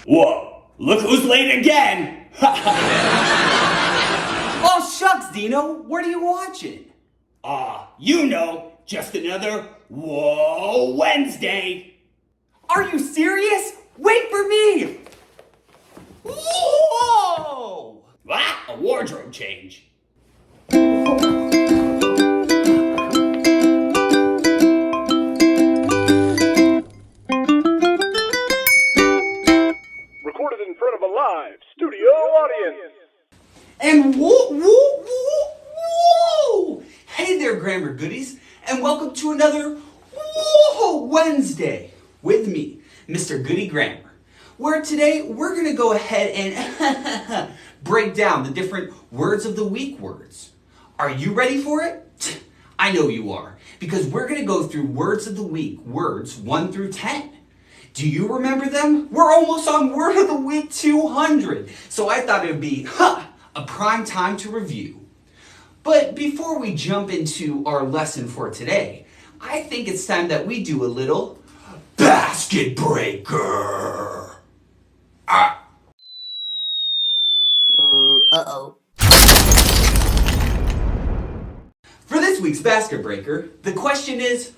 Whoa, look who's late again! Oh, shucks, Dino. What are you watching? Just another Whoa Wednesday! Are you serious? Wait for me! Whoa! What? A wardrobe change. Recorded in front of a live studio audience. And whoa! Hey there, Grammar Goodies, and welcome to another Whoa Wednesday with me, Mr. Goodie Grammar, where today we're going to go ahead and break down the different words of the week words. Are you ready for it? I know you are, because we're going to go through words of the week, words 1 through 10. Do you remember them? We're almost on Word of the Week 200, so I thought it would be a prime time to review. But before we jump into our lesson for today, I think it's time that we do a little basket breaker. Uh-oh. For this week's basket breaker, the question is,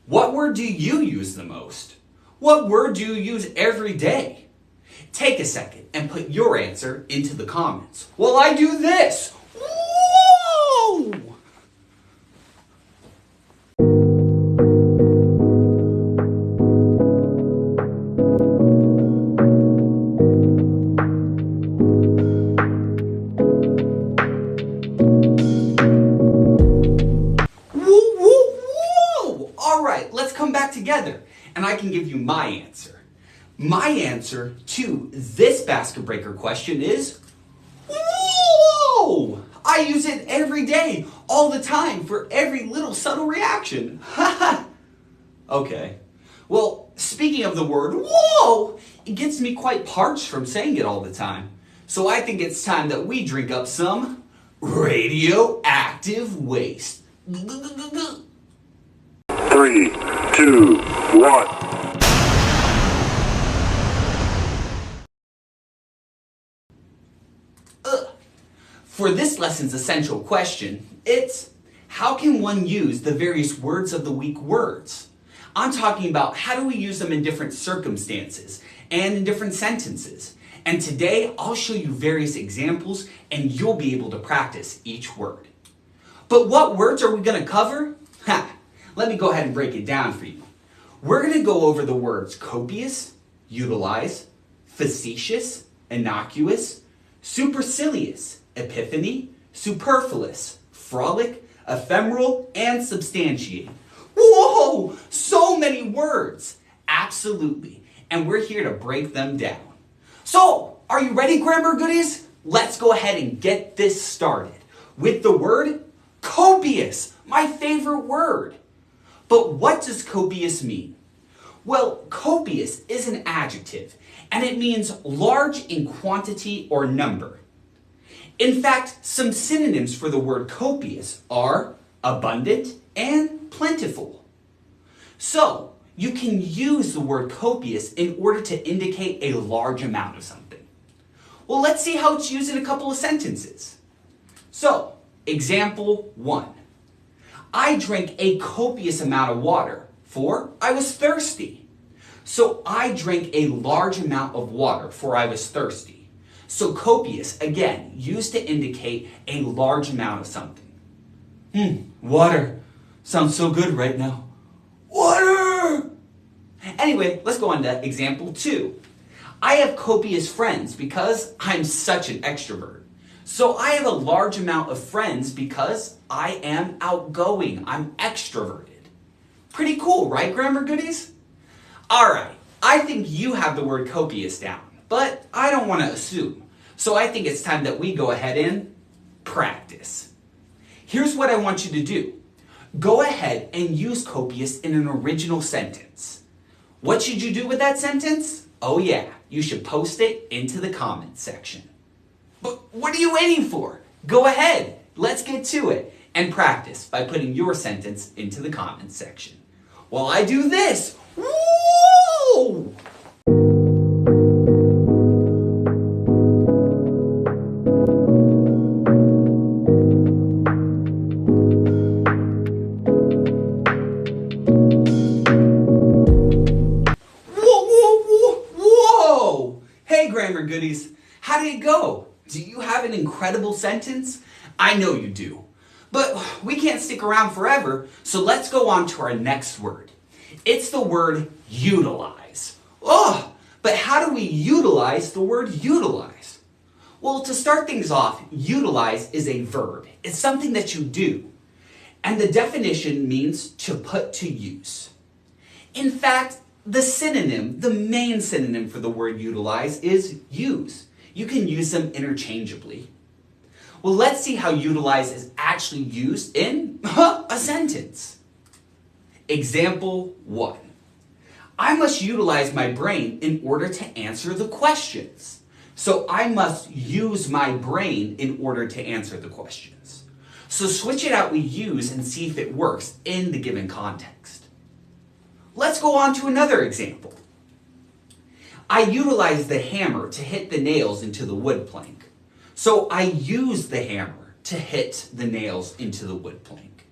what word do you use the most? What word do you use every day? Take a second and put your answer into the comments while I do this. Whoa! Whoa! All right, let's come back together and I can give you my answer. My answer to this basket breaker question is, whoa! I use it every day, all the time, for every little subtle reaction. Okay. Well, speaking of the word whoa, it gets me quite parched from saying it all the time. So I think it's time that we drink up some radioactive waste. 3, 2, 1. For this lesson's essential question, it's how can one use the various words of the week words? I'm talking about how do we use them in different circumstances and in different sentences. And today I'll show you various examples and you'll be able to practice each word. But what words are we going to cover? Let me go ahead and break it down for you. We're going to go over the words copious, utilize, facetious, innocuous, supercilious, epiphany, superfluous, frolic, ephemeral, and substantiate. Whoa! So many words! Absolutely. And we're here to break them down. So, are you ready, Grammar Goodies? Let's go ahead and get this started with the word copious, my favorite word. But what does copious mean? Well, copious is an adjective, and it means large in quantity or number. In fact, some synonyms for the word copious are abundant and plentiful. So, you can use the word copious in order to indicate a large amount of something. Well, let's see how it's used in a couple of sentences. So, example 1. I drank a copious amount of water, for I was thirsty. So, I drank a large amount of water, for I was thirsty. So copious, again, used to indicate a large amount of something. Water. Sounds so good right now. Water! Anyway, let's go on to example 2. I have copious friends because I'm such an extrovert. So I have a large amount of friends because I am outgoing. I'm extroverted. Pretty cool, right, Grammar Goodies? All right, I think you have the word copious down. But I don't want to assume. So I think it's time that we go ahead and practice. Here's what I want you to do. Go ahead and use copious in an original sentence. What should you do with that sentence? Oh yeah, you should post it into the comments section. But what are you waiting for? Go ahead, let's get to it and practice by putting your sentence into the comments section. While I do this, woo! Grammar Goodies. How did it go? Do you have an incredible sentence? I know you do. But we can't stick around forever, so let's go on to our next word. It's the word utilize. Oh, but how do we utilize the word utilize? Well, to start things off, utilize is a verb. It's something that you do. And the definition means to put to use. In fact, the main synonym for the word utilize is use. You can use them interchangeably. Well, let's see how utilize is actually used in a sentence. Example 1. I must utilize my brain in order to answer the questions. So I must use my brain in order to answer the questions. So switch it out with use and see if it works in the given context. Let's go on to another example. I utilize the hammer to hit the nails into the wood plank. So I use the hammer to hit the nails into the wood plank.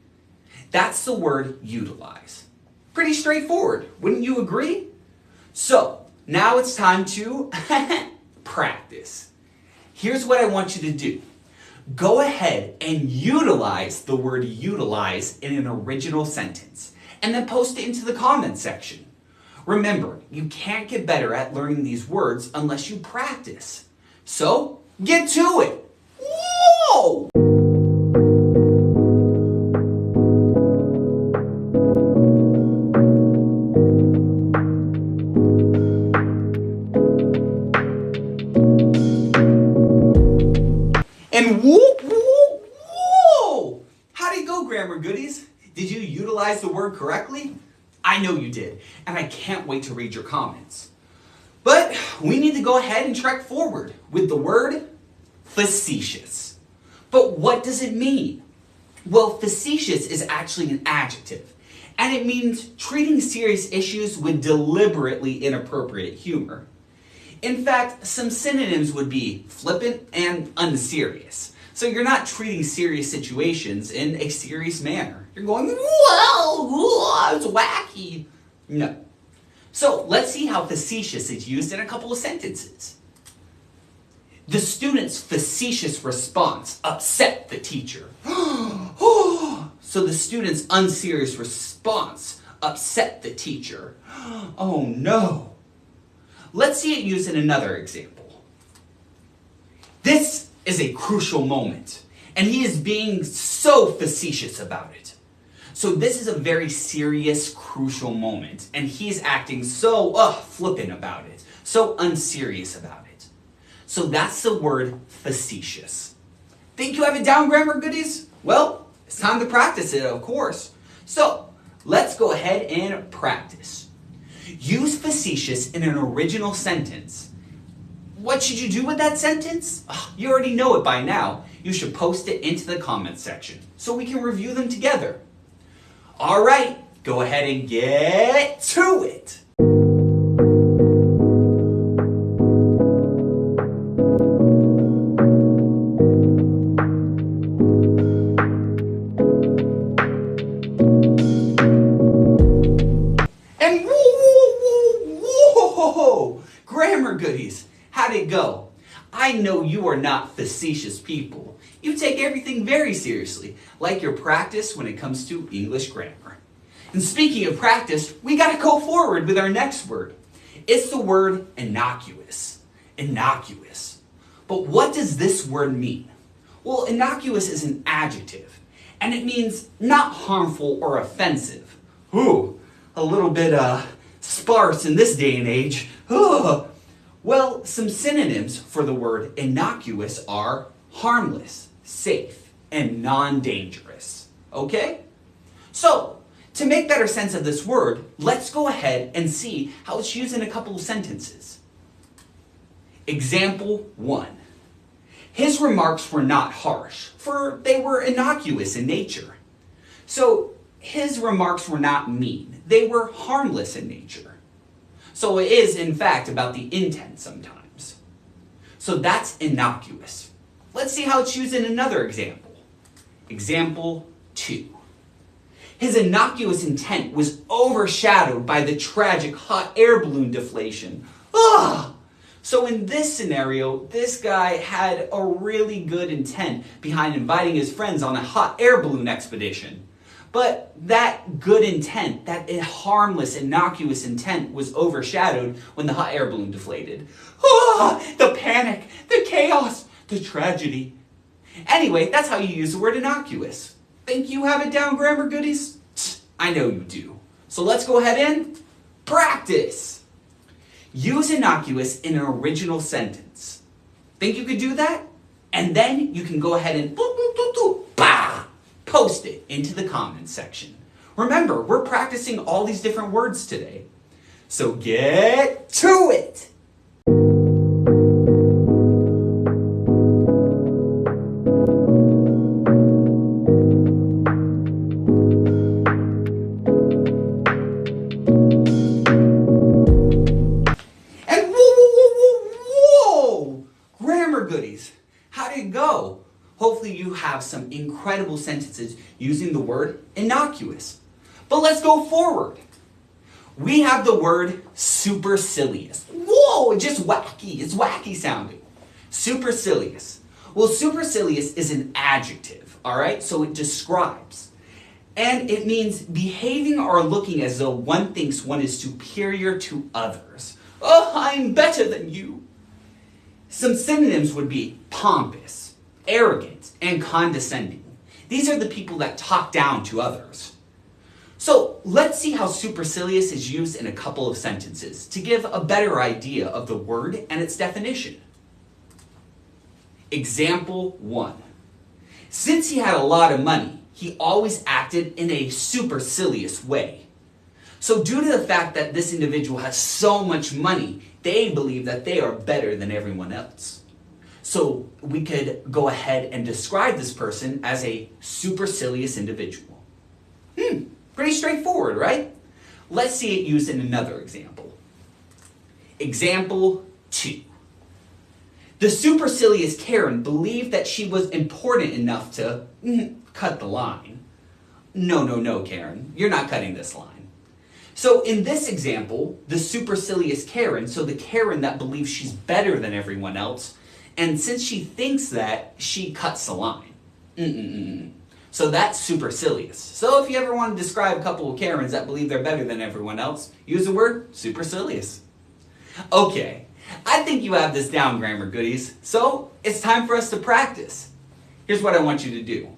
That's the word utilize. Pretty straightforward, wouldn't you agree? So now it's time to practice. Here's what I want you to do. Go ahead and utilize the word utilize in an original sentence, and then post it into the comment section. Remember, you can't get better at learning these words unless you practice. So, get to it! Whoa! And whoop, whoop, whoa! How did it go, Grammar Goodies? Did you utilize the word correctly? I know you did, and I can't wait to read your comments. But we need to go ahead and trek forward with the word facetious. But what does it mean? Well, facetious is actually an adjective, and it means treating serious issues with deliberately inappropriate humor. In fact, some synonyms would be flippant and unserious. So you're not treating serious situations in a serious manner. You're going, whoa, it's wacky. No. So let's see how facetious is used in a couple of sentences. The student's facetious response upset the teacher. So the student's unserious response upset the teacher. Oh no. Let's see it used in another example. This is a crucial moment, and he is being so facetious about it. So this is a very serious, crucial moment, and he's acting so flippant about it, so unserious about it. So that's the word facetious. Think you have it down, Grammar Goodies? Well, it's time to practice it, of course. So let's go ahead and practice. Use facetious in an original sentence. What should you do with that sentence? You already know it by now. You should post it into the comment section so we can review them together. All right, go ahead and get to it. And whoa, Grammar Goodies. How'd it go? I know you are not facetious people. You take everything very seriously, like your practice when it comes to English grammar. And speaking of practice, we gotta go forward with our next word. It's the word innocuous. Innocuous. But what does this word mean? Well, innocuous is an adjective, and it means not harmful or offensive. Ooh, a little bit sparse in this day and age. Ooh. Well, some synonyms for the word innocuous are harmless, safe, and non-dangerous. Okay? So, to make better sense of this word, let's go ahead and see how it's used in a couple of sentences. Example 1. His remarks were not harsh, for they were innocuous in nature. So, his remarks were not mean. They were harmless in nature. So it is, in fact, about the intent sometimes. So that's innocuous. Let's see how it's used in another example. Example 2. His innocuous intent was overshadowed by the tragic hot air balloon deflation. So in this scenario, this guy had a really good intent behind inviting his friends on a hot air balloon expedition. But that good intent, that harmless, innocuous intent was overshadowed when the hot air balloon deflated. Ah, the panic, the chaos, the tragedy. Anyway, that's how you use the word innocuous. Think you have it down, grammar goodies? I know you do. So let's go ahead and practice. Use innocuous in an original sentence. Think you could do that? And then you can go ahead and post it into the comments section. Remember, we're practicing all these different words today. So get to it! Goodies. How did it go? Hopefully you have some incredible sentences using the word innocuous. But let's go forward. We have the word supercilious. Whoa, just wacky. It's wacky sounding. Supercilious. Well, supercilious is an adjective, all right? So it describes. And it means behaving or looking as though one thinks one is superior to others. Oh, I'm better than you. Some synonyms would be pompous, arrogant, and condescending. These are the people that talk down to others. So let's see how supercilious is used in a couple of sentences to give a better idea of the word and its definition. Example 1. Since he had a lot of money, he always acted in a supercilious way. So due to the fact that this individual has so much money, they believe that they are better than everyone else. So we could go ahead and describe this person as a supercilious individual. Pretty straightforward, right? Let's see it used in another example. Example 2. The supercilious Karen believed that she was important enough to cut the line. No, Karen, you're not cutting this line. So in this example, the supercilious Karen, so the Karen that believes she's better than everyone else, and since she thinks that, she cuts the line. So that's supercilious. So if you ever want to describe a couple of Karens that believe they're better than everyone else, use the word supercilious. Okay, I think you have this down, grammar goodies, so it's time for us to practice. Here's what I want you to do.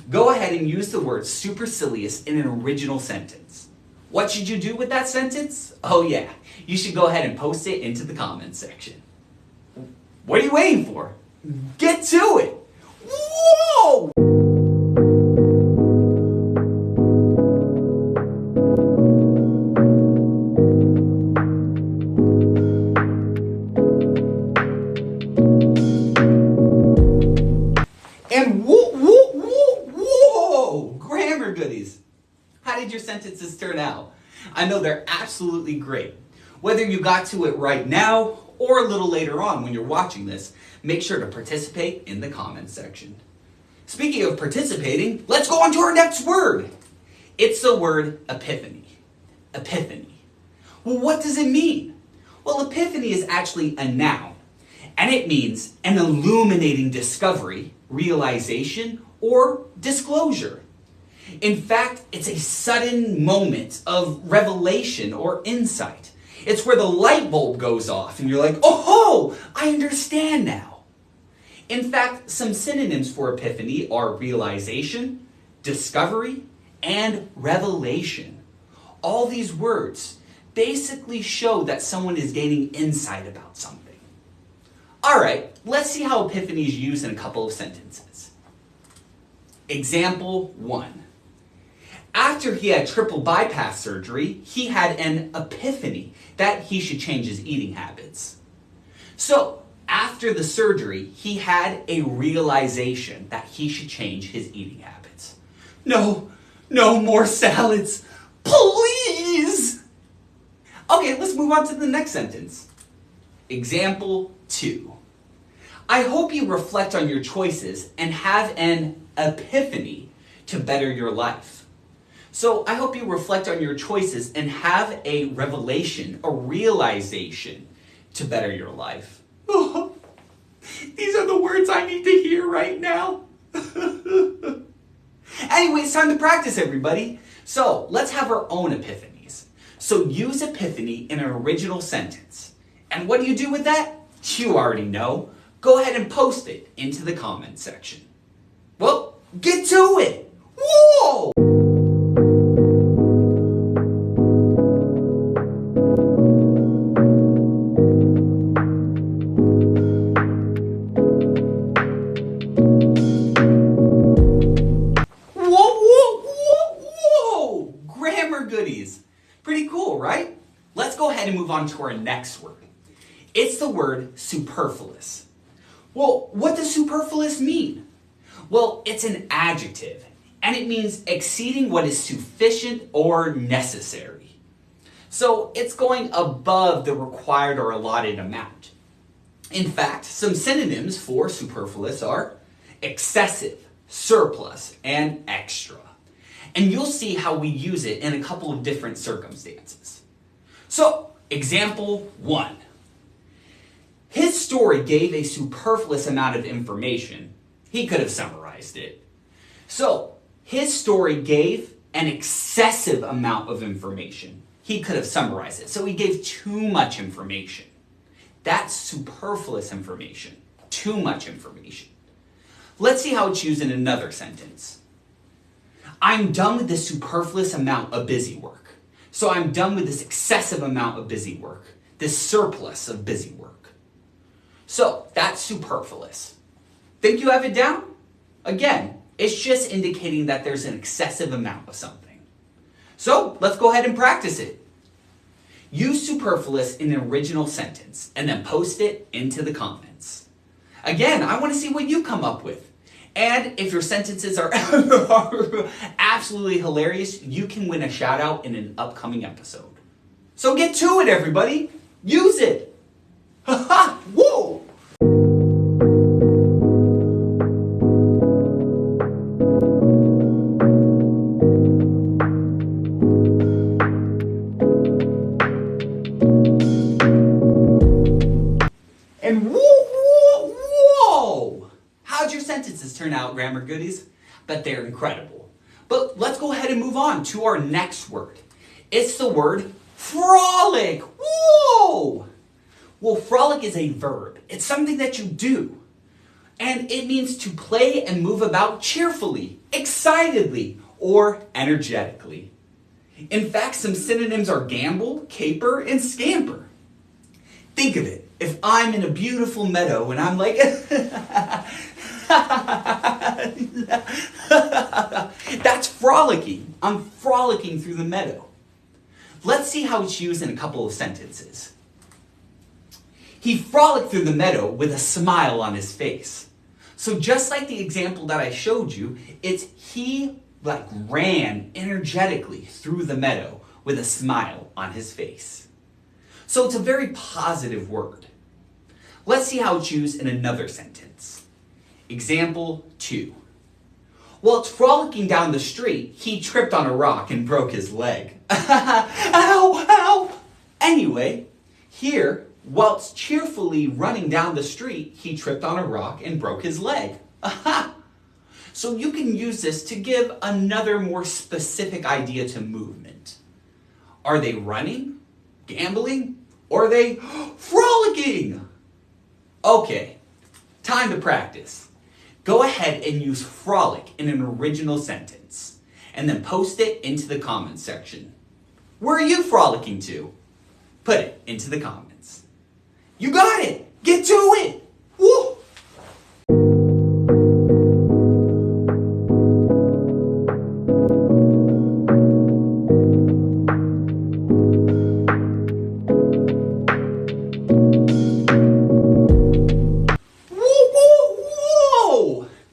Go ahead and use the word supercilious in an original sentence. What should you do with that sentence? Oh yeah, you should go ahead and post it into the comments section. What are you waiting for? Get to it! Whoa! And whoa! Grammar goodies! How did your sentences turn out? I know they're absolutely great. Whether you got to it right now or a little later on when you're watching this, make sure to participate in the comments section. Speaking of participating, let's go on to our next word. It's the word epiphany. Epiphany. Well, what does it mean? Well, epiphany is actually a noun, and it means an illuminating discovery, realization, or disclosure. In fact, it's a sudden moment of revelation or insight. It's where the light bulb goes off and you're like, oh, I understand now. In fact, some synonyms for epiphany are realization, discovery, and revelation. All these words basically show that someone is gaining insight about something. All right, let's see how epiphany is used in a couple of sentences. Example 1. After he had triple bypass surgery, he had an epiphany that he should change his eating habits. So, after the surgery, he had a realization that he should change his eating habits. No more salads, please! Okay, let's move on to the next sentence. Example 2. I hope you reflect on your choices and have an epiphany to better your life. So I hope you reflect on your choices and have a revelation, a realization to better your life. Oh, these are the words I need to hear right now. Anyway, it's time to practice, everybody. So let's have our own epiphanies. So use epiphany in an original sentence. And what do you do with that? You already know. Go ahead and post it into the comment section. Well, get to it. Whoa! Grammar goodies. Pretty cool, right? Let's go ahead and move on to our next word. It's the word superfluous. Well, what does superfluous mean? Well, it's an adjective, and it means exceeding what is sufficient or necessary. So it's going above the required or allotted amount. In fact, some synonyms for superfluous are excessive, surplus, and extra. And you'll see how we use it in a couple of different circumstances. So, example 1. His story gave a superfluous amount of information. He could have summarized it. So, his story gave an excessive amount of information. He could have summarized it. So he gave too much information. That's superfluous information. Too much information. Let's see how it's used in another sentence. I'm done with this superfluous amount of busy work. So I'm done with this excessive amount of busy work. This surplus of busy work. So that's superfluous. Think you have it down? Again, it's just indicating that there's an excessive amount of something. So let's go ahead and practice it. Use superfluous in an original sentence and then post it into the comments. Again, I want to see what you come up with. And if your sentences are absolutely hilarious, you can win a shout out in an upcoming episode. So get to it, everybody. Use it. Ha ha! Whoa! And whoa! How'd your sentences turn out, grammar goodies? But they're incredible. But let's go ahead and move on to our next word. It's the word frolic. Whoa! Well, frolic is a verb. It's something that you do. And it means to play and move about cheerfully, excitedly, or energetically. In fact, some synonyms are gamble, caper, and scamper. Think of it. If I'm in a beautiful meadow and I'm like, that's frolicking. I'm frolicking through the meadow. Let's see how it's used in a couple of sentences. He frolicked through the meadow with a smile on his face. So just like the example that I showed you, it's he ran energetically through the meadow with a smile on his face. So it's a very positive word. Let's see how it's used in another sentence. Example 2. While it's frolicking down the street, he tripped on a rock and broke his leg. Ow! Ow! Anyway, here, whilst cheerfully running down the street, he tripped on a rock and broke his leg. Aha! So you can use this to give another more specific idea to movement. Are they running, gambling, or are they frolicking? Okay, time to practice. Go ahead and use frolic in an original sentence, and then post it into the comments section. Where are you frolicking to? Put it into the comments. You got it! Get to it! Woo!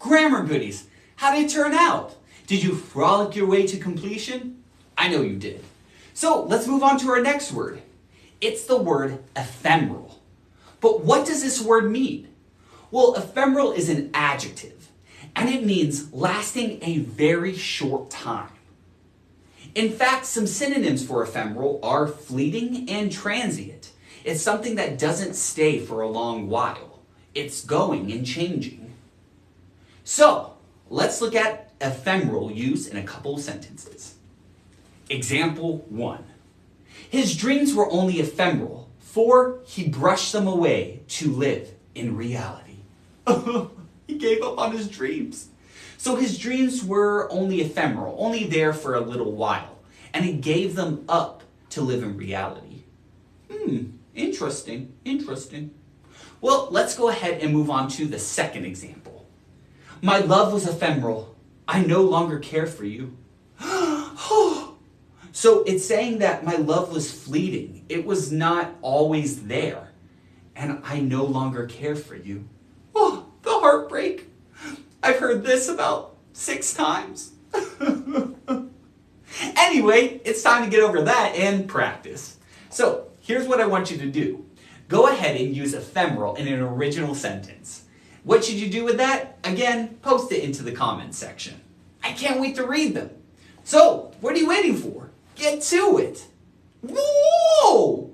Grammar goodies, how did it turn out? Did you frolic your way to completion? I know you did. So let's move on to our next word. It's the word ephemeral. But what does this word mean? Well, ephemeral is an adjective, and it means lasting a very short time. In fact, some synonyms for ephemeral are fleeting and transient. It's something that doesn't stay for a long while. It's going and changing. So, let's look at ephemeral use in a couple of sentences. Example 1. His dreams were only ephemeral, for he brushed them away to live in reality. He gave up on his dreams. So his dreams were only ephemeral, only there for a little while, and he gave them up to live in reality. Interesting. Well, let's go ahead and move on to the second example. My love was ephemeral. I no longer care for you. So it's saying that my love was fleeting. It was not always there. And I no longer care for you. Oh, the heartbreak. I've heard this about 6 times. Anyway, it's time to get over that and practice. So here's what I want you to do. Go ahead and use ephemeral in an original sentence. What should you do with that? Again, post it into the comments section. I can't wait to read them. So, what are you waiting for? Get to it. Whoa!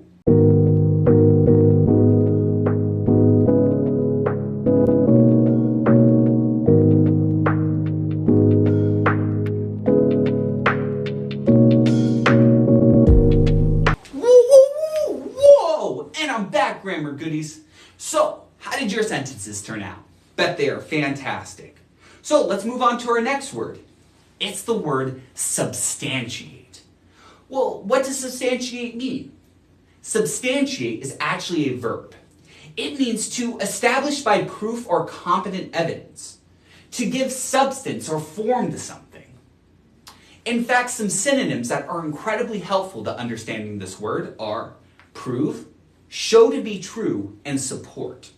Whoa! And I'm back, grammar goodies. So, how did your sentences turn out? Bet they are fantastic. So, let's move on to our next word. It's the word substantiate. Well, what does substantiate mean? Substantiate is actually a verb. It means to establish by proof or competent evidence, to give substance or form to something. In fact, some synonyms that are incredibly helpful to understanding this word are prove, show to be true, and support.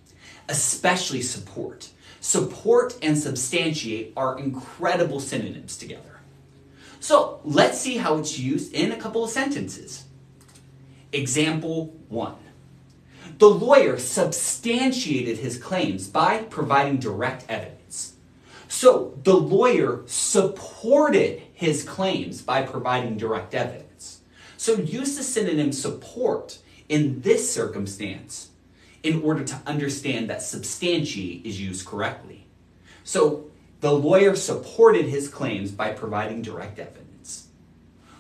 Especially support. Support and substantiate are incredible synonyms together. So let's see how it's used in a couple of sentences. Example 1. The lawyer substantiated his claims by providing direct evidence. So the lawyer supported his claims by providing direct evidence. So use the synonym support in this circumstance in order to understand that substantiate is used correctly. So the lawyer supported his claims by providing direct evidence.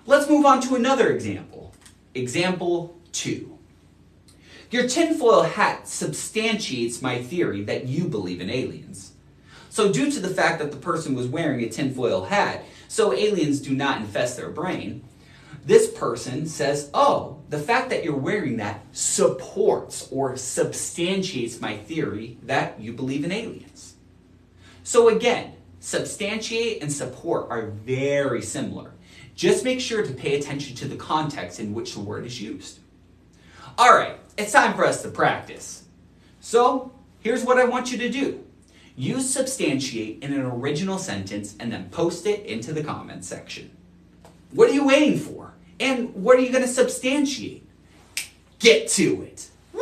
Let's move on to another example. Example 2. Your tinfoil hat substantiates my theory that you believe in aliens. So due to the fact that the person was wearing a tinfoil hat, so aliens do not infest their brain, this person says, oh, the fact that you're wearing that supports or substantiates my theory that you believe in aliens. So again, substantiate and support are very similar. Just make sure to pay attention to the context in which the word is used. All right, it's time for us to practice. So here's what I want you to do. Use substantiate in an original sentence and then post it into the comments section. What are you waiting for? And what are you going to substantiate? Get to it. Woo!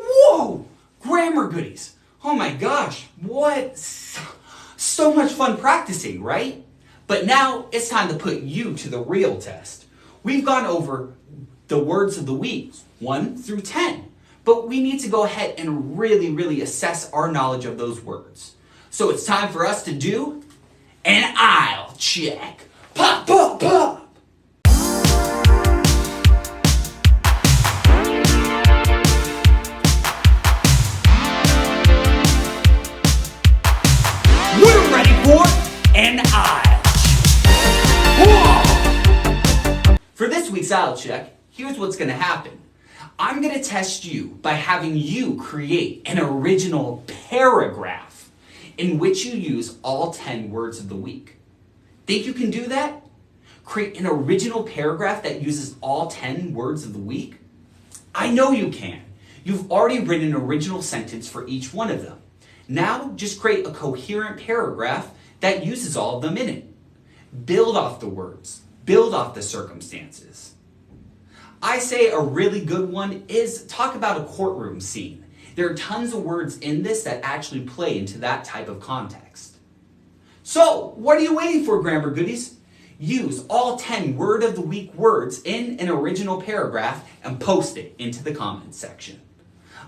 Whoa! Grammar goodies. Oh my gosh, what? So much fun practicing, right? But now it's time to put you to the real test. We've gone over the words of the week, 1 through 10. But we need to go ahead and really assess our knowledge of those words. So it's time for us to do an aisle check. Pop, pop, pop! We're ready for an aisle. Whoa! For this week's aisle check, here's what's going to happen. I'm going to test you by having you create an original paragraph in which you use all 10 words of the week. Think you can do that? Create an original paragraph that uses all 10 words of the week? I know you can. You've already written an original sentence for each one of them. Now just create a coherent paragraph that uses all of them in it. Build off the words. Build off the circumstances. I say a really good one is talk about a courtroom scene. There are tons of words in this that actually play into that type of context. So, what are you waiting for, Grammar Goodies? Use all 10 Word of the Week words in an original paragraph and post it into the comments section.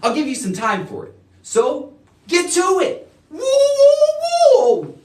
I'll give you some time for it. So, get to it! Woo, woo, woo!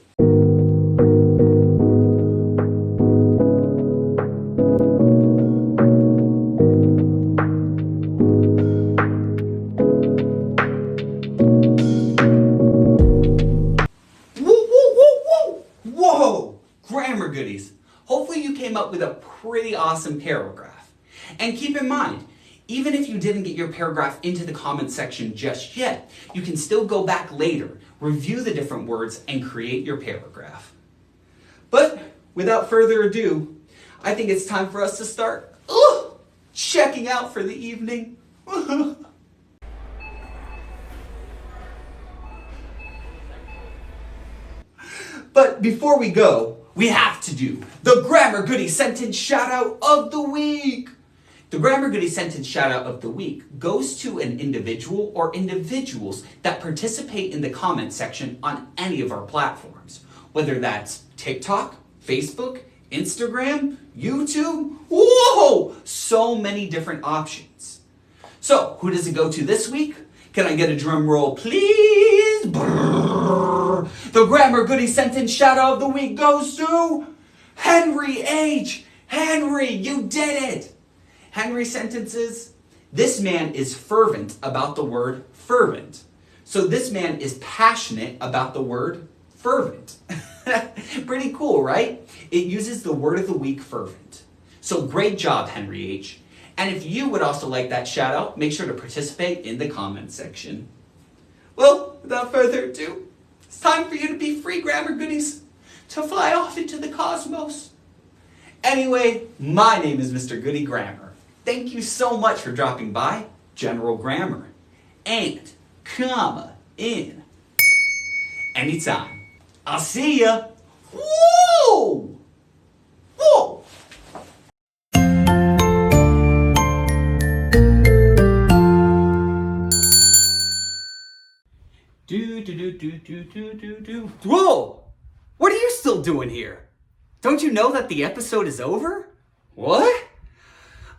Whoa! Grammar Goodies! Hopefully you came up with a pretty awesome paragraph. And keep in mind, even if you didn't get your paragraph into the comment section just yet, you can still go back later, review the different words, and create your paragraph. But without further ado, I think it's time for us to start checking out for the evening. But before we go, we have to do the Grammar Goodie Sentence Shoutout of the Week. The Grammar Goodie Sentence Shoutout of the Week goes to an individual or individuals that participate in the comment section on any of our platforms, whether that's TikTok, Facebook, Instagram, YouTube. Whoa! So many different options. So, who does it go to this week? Can I get a drum roll, please? Brrr. The Grammar Goodie Sentence Shoutout of the Week goes to Henry H. Henry, you did it! Henry sentences, this man is fervent about the word fervent. So this man is passionate about the word fervent. Pretty cool, right? It uses the word of the week, fervent. So great job, Henry H. And if you would also like that shout out, make sure to participate in the comments section. Well, without further ado, it's time for you to be free, Grammar Goodies, to fly off into the cosmos. Anyway, my name is Mr. Goodie Grammar. Thank you so much for dropping by General Grammar. And comma in anytime. I'll see ya. Whoa! Whoa! Whoa! What are you still doing here? Don't you know that the episode is over? What?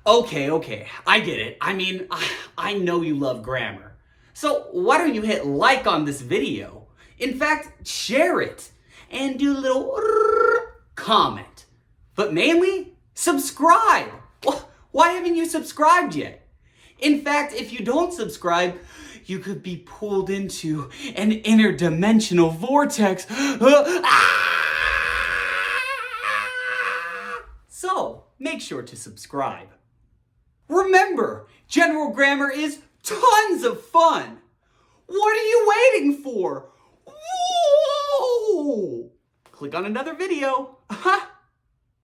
Okay, I get it. I mean, I know you love grammar. So why don't you hit like on this video? In fact, share it and do a little comment. But mainly, subscribe. Why haven't you subscribed yet? In fact, if you don't subscribe, you could be pulled into an interdimensional vortex. So, make sure to subscribe. Remember, General Grammar is tons of fun. What are you waiting for? Whoa! Click on another video.